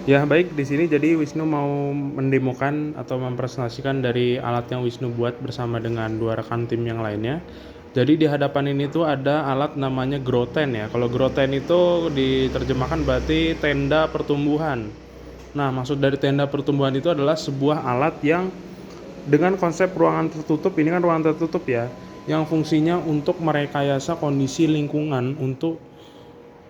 Ya baik, di sini jadi Wisnu mau mendemokan atau mempresentasikan dari alat yang Wisnu buat bersama dengan dua rekan tim yang lainnya. Jadi di hadapan ini tuh ada alat namanya Groten ya. Kalau Groten itu diterjemahkan berarti tenda pertumbuhan. Nah, maksud dari tenda pertumbuhan itu adalah sebuah alat yang dengan konsep ruangan tertutup, ini kan ruangan tertutup ya, yang fungsinya untuk merekayasa kondisi lingkungan untuk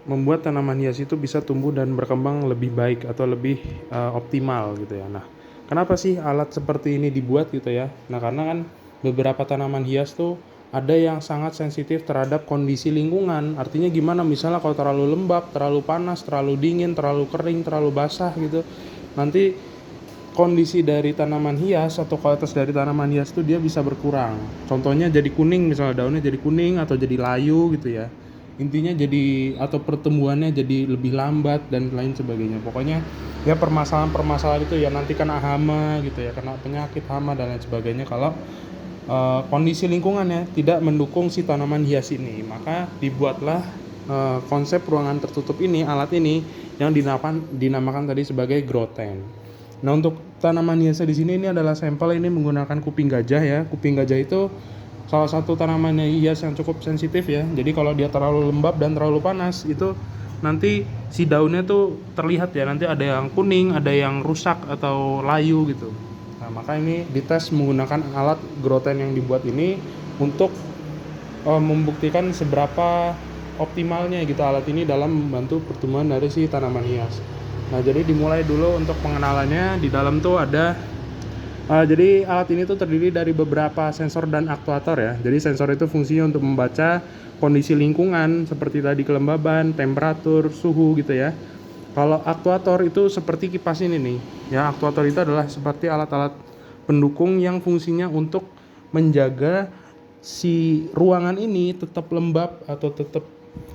membuat tanaman hias itu bisa tumbuh dan berkembang lebih baik atau lebih optimal gitu ya. Nah, kenapa sih alat seperti ini dibuat gitu ya? Nah, karena kan beberapa tanaman hias tuh ada yang sangat sensitif terhadap kondisi lingkungan. Artinya gimana? Misalnya kalau terlalu lembab, terlalu panas, terlalu dingin, terlalu kering, terlalu basah gitu. Nanti kondisi dari tanaman hias atau kualitas dari tanaman hias itu dia bisa berkurang. Contohnya jadi kuning, misalnya daunnya jadi kuning atau jadi layu gitu ya. Intinya jadi atau pertumbuhannya jadi lebih lambat dan lain sebagainya. Pokoknya ya permasalahan-permasalahan itu ya nanti kena hama gitu ya, kena penyakit hama dan lain sebagainya kalau kondisi lingkungannya tidak mendukung si tanaman hias ini. Maka dibuatlah konsep ruangan tertutup ini, alat ini yang dinamakan tadi sebagai grow tent. Nah, untuk tanaman hiasnya di sini ini adalah sampel, ini menggunakan kuping gajah ya. Kuping gajah itu salah satu tanaman hias yang cukup sensitif ya. Jadi kalau dia terlalu lembab dan terlalu panas itu nanti si daunnya tuh terlihat ya, nanti ada yang kuning, ada yang rusak atau layu gitu. Nah, maka ini dites menggunakan alat groten yang dibuat ini untuk membuktikan seberapa optimalnya gitu alat ini dalam membantu pertumbuhan dari si tanaman hias. Nah, jadi dimulai dulu untuk pengenalannya. Di dalam tuh ada jadi alat ini tuh terdiri dari beberapa sensor dan aktuator ya. Jadi sensor itu fungsinya untuk membaca kondisi lingkungan seperti tadi kelembaban, temperatur, suhu gitu ya. Kalau aktuator itu seperti kipas ini nih. Ya, aktuator itu adalah seperti alat-alat pendukung yang fungsinya untuk menjaga si ruangan ini tetap lembab atau tetap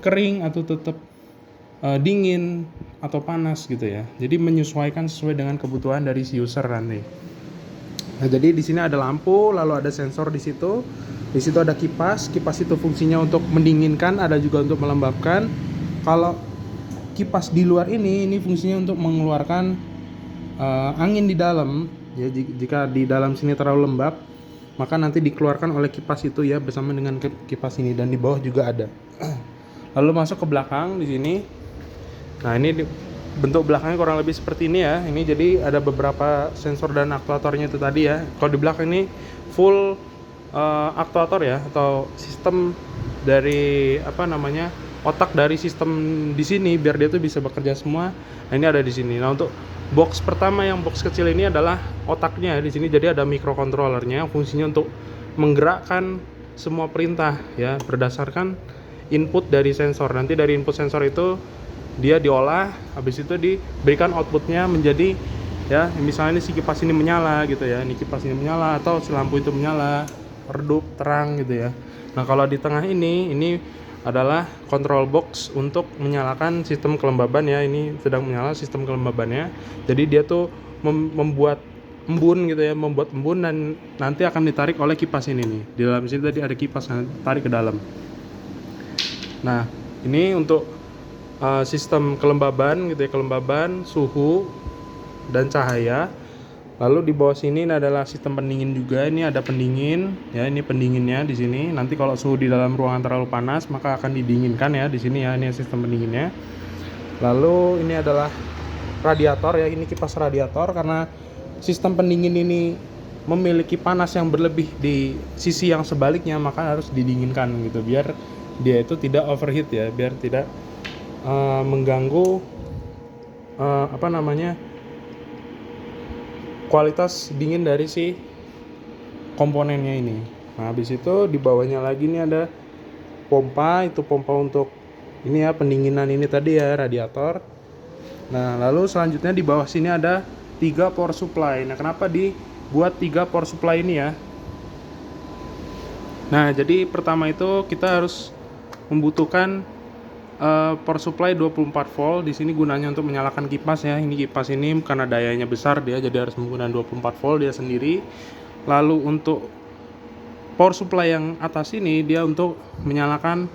kering atau tetap dingin atau panas gitu ya. Jadi menyesuaikan sesuai dengan kebutuhan dari si user nanti. Nah, jadi di sini ada lampu, lalu ada sensor di situ. Di situ ada kipas. Kipas itu fungsinya untuk mendinginkan, ada juga untuk melembabkan. Kalau kipas di luar ini fungsinya untuk mengeluarkan angin di dalam. Ya, jika di dalam sini terlalu lembab, maka nanti dikeluarkan oleh kipas itu ya bersama dengan kipas ini, dan di bawah juga ada. Lalu masuk ke belakang di sini. Nah, ini bentuk belakangnya kurang lebih seperti ini ya. Ini jadi ada beberapa sensor dan aktuatornya itu tadi ya. Kalau di belakang ini full aktuator ya, atau sistem dari otak dari sistem di sini biar dia tuh bisa bekerja semua. Nah, ini ada di sini. Nah, untuk box pertama yang box kecil ini adalah otaknya di sini. Jadi ada microcontrollernya, fungsinya untuk menggerakkan semua perintah ya berdasarkan input dari sensor. Nanti dari input sensor itu dia diolah, habis itu diberikan outputnya menjadi ya, misalnya ini si kipas ini menyala gitu ya, ini kipas ini menyala atau si lampu itu menyala, redup, terang gitu ya. Nah, kalau di tengah ini adalah control box untuk menyalakan sistem kelembaban ya, ini sedang menyala sistem kelembabannya. Jadi dia tuh membuat embun gitu ya, membuat embun dan nanti akan ditarik oleh kipas ini nih. Di dalam sini tadi ada kipas yang tarik ke dalam. Nah, ini untuk sistem kelembaban gitu ya, kelembaban, suhu, dan cahaya. Lalu di bawah sini ini adalah sistem pendingin juga. Ini ada pendingin ya, ini pendinginnya di sini. Nanti kalau suhu di dalam ruangan terlalu panas maka akan didinginkan ya di sini ya, ini sistem pendinginnya. Lalu ini adalah radiator ya, ini kipas radiator karena sistem pendingin ini memiliki panas yang berlebih di sisi yang sebaliknya, maka harus didinginkan gitu biar dia itu tidak overheat ya, biar tidak mengganggu kualitas dingin dari si komponennya ini. Nah, habis itu di bawahnya lagi nih ada pompa, itu pompa untuk ini ya pendinginan ini tadi ya, radiator. Nah, lalu selanjutnya di bawah sini ada 3 power supply. Nah, kenapa dibuat 3 power supply ini ya? Nah, jadi pertama itu kita harus membutuhkan power supply 24 volt. Di sini gunanya untuk menyalakan kipas ya. Ini kipas ini karena dayanya besar dia jadi harus menggunakan 24 volt dia sendiri. Lalu untuk power supply yang atas ini dia untuk menyalakan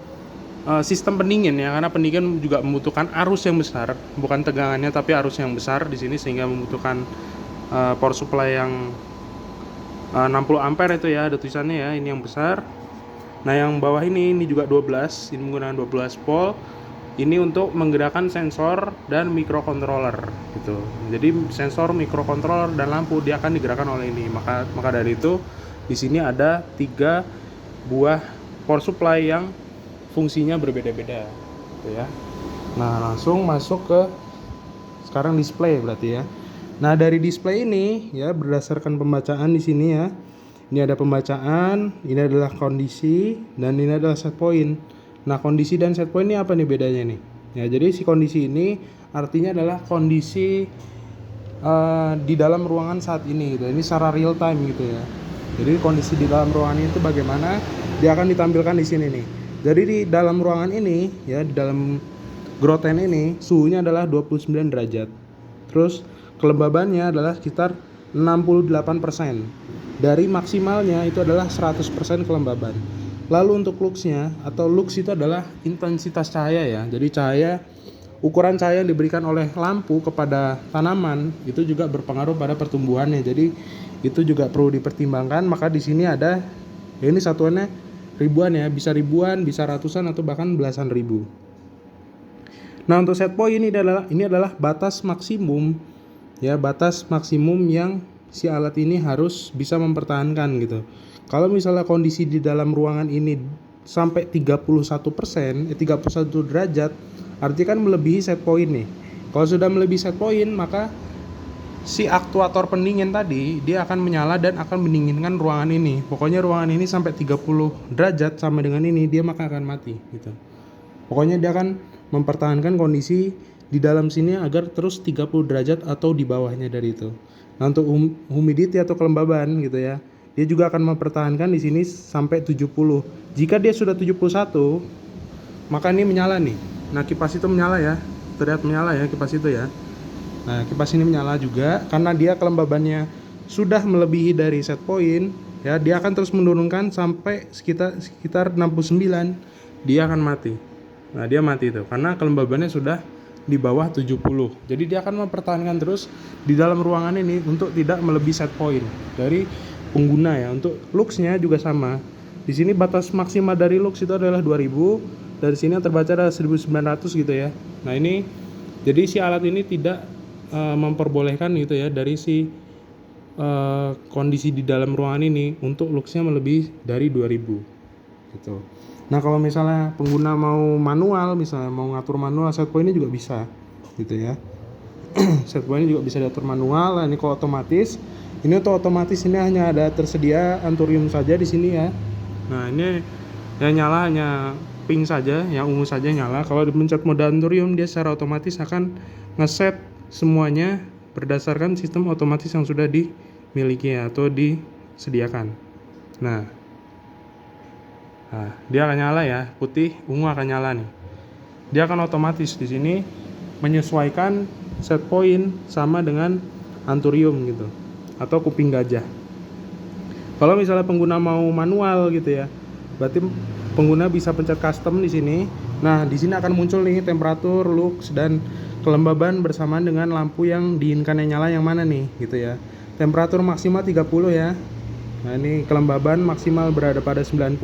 sistem pendingin ya, karena pendingin juga membutuhkan arus yang besar, bukan tegangannya tapi arus yang besar di sini, sehingga membutuhkan power supply yang 60 ampere itu ya, ada tulisannya ya, ini yang besar. Nah yang bawah ini juga 12, ini menggunakan 12 volt. Ini untuk menggerakkan sensor dan microcontroller gitu. Jadi sensor, microcontroller dan lampu dia akan digerakkan oleh ini. Maka dari itu di sini ada 3 buah power supply yang fungsinya berbeda-beda gitu ya. Nah langsung masuk ke sekarang display berarti ya. Nah dari display ini ya, berdasarkan pembacaan di sini ya, ini ada pembacaan, ini adalah kondisi, dan ini adalah set point. Nah kondisi dan set point ini apa nih bedanya nih ya? Jadi si kondisi ini artinya adalah kondisi di dalam ruangan saat ini gitu. Ini secara real time gitu ya. Jadi kondisi di dalam ruangan itu bagaimana, dia akan ditampilkan di sini nih. Jadi di dalam ruangan ini ya, di dalam Grow 10 ini suhunya adalah 29 derajat. Terus kelembabannya adalah sekitar 68%. Dari maksimalnya itu adalah 100% kelembaban. Lalu untuk luxnya, atau lux itu adalah intensitas cahaya ya. Jadi ukuran cahaya yang diberikan oleh lampu kepada tanaman itu juga berpengaruh pada pertumbuhannya. Jadi itu juga perlu dipertimbangkan. Maka di sini ada ya, ini satuannya ribuan ya, bisa ribuan, bisa ratusan, atau bahkan belasan ribu. Nah untuk set point ini adalah batas maksimum ya, batas maksimum yang si alat ini harus bisa mempertahankan gitu. Kalau misalnya kondisi di dalam ruangan ini sampai 31%, 31 derajat, artinya kan melebihi set point nih. Kalau sudah melebihi set point, maka si aktuator pendingin tadi dia akan menyala dan akan mendinginkan ruangan ini. Pokoknya ruangan ini sampai 30 derajat sama dengan ini, dia maka akan mati gitu. Pokoknya dia akan mempertahankan kondisi di dalam sini agar terus 30 derajat atau di bawahnya dari itu. Nah untuk humidity atau kelembaban gitu ya, dia juga akan mempertahankan di sini sampai 70. Jika dia sudah 71, maka ini menyala nih. Nah kipas itu menyala ya, terlihat menyala ya kipas itu ya. Nah kipas ini menyala juga karena dia kelembabannya sudah melebihi dari set point ya, dia akan terus menurunkan sampai sekitar 69, dia akan mati. Nah dia mati itu karena kelembabannya sudah di bawah 70. Jadi dia akan mempertahankan terus di dalam ruangan ini untuk tidak melebihi set point dari pengguna ya. Untuk luxnya juga sama. Di sini batas maksimal dari lux itu adalah 2000. Dari sini yang terbaca adalah 1900 gitu ya. Nah ini jadi si alat ini tidak memperbolehkan gitu ya dari si kondisi di dalam ruangan ini untuk luxnya melebihi dari 2000 gitu. Nah kalau misalnya pengguna mau manual, misalnya mau ngatur manual, set point ini juga bisa gitu ya. Set point ini juga bisa diatur manual. Nah ini kalau otomatis, ini untuk otomatis ini hanya ada tersedia anturium saja di sini ya. Nah ini yang nyala hanya pink saja, yang ungu saja nyala. Kalau dipencet mode anturium, dia secara otomatis akan ngeset semuanya berdasarkan sistem otomatis yang sudah dimiliki atau disediakan. Nah, dia akan nyala ya, putih, ungu akan nyala nih. Dia akan otomatis di sini menyesuaikan set point sama dengan anturium gitu, atau kuping gajah. Kalau misalnya pengguna mau manual gitu ya, berarti pengguna bisa pencet custom di sini. Nah, di sini akan muncul nih temperatur, lux, dan kelembaban bersamaan dengan lampu yang diinginkan yang nyala yang mana nih gitu ya. Temperatur maksimal 30 ya. Nah, ini kelembaban maksimal berada pada 90.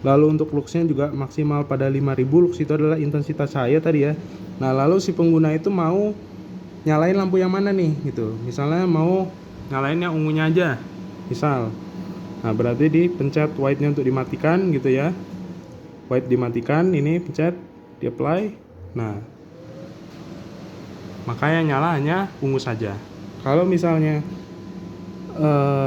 Lalu untuk luxnya juga maksimal pada 5000. Lux itu adalah intensitas cahaya tadi ya. Nah, lalu si pengguna itu mau nyalain lampu yang mana nih gitu. Misalnya mau nyalain yang ungunya aja. Misal. Nah, berarti dipencet white-nya untuk dimatikan gitu ya. White dimatikan, ini pencet, di apply. Nah, makanya nyala hanya ungu saja. Kalau misalnya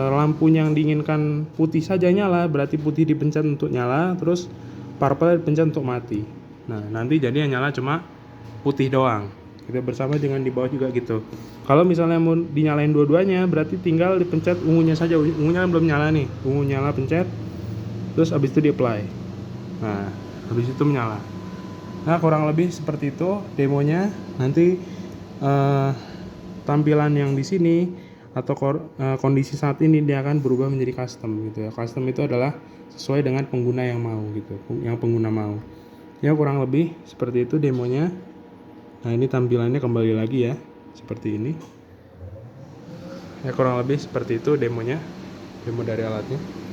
lampu yang diinginkan putih saja nyala, berarti putih dipencet untuk nyala, terus purple dipencet untuk mati. Nah nanti jadi yang nyala cuma putih doang. Kita bersama dengan di bawah juga gitu. Kalau misalnya mau dinyalain dua-duanya, berarti tinggal dipencet ungunya saja. Ungunya belum nyala nih, ungu nyala pencet, terus abis itu di apply. Nah habis itu menyala. Nah kurang lebih seperti itu demonya. Nanti tampilan yang di sini kondisi saat ini dia akan berubah menjadi custom gitu ya. Custom itu adalah sesuai dengan pengguna yang mau gitu, yang pengguna mau. Ya kurang lebih seperti itu demonya. Nah ini tampilannya kembali lagi ya, seperti ini. Ya kurang lebih seperti itu demonya, demo dari alatnya.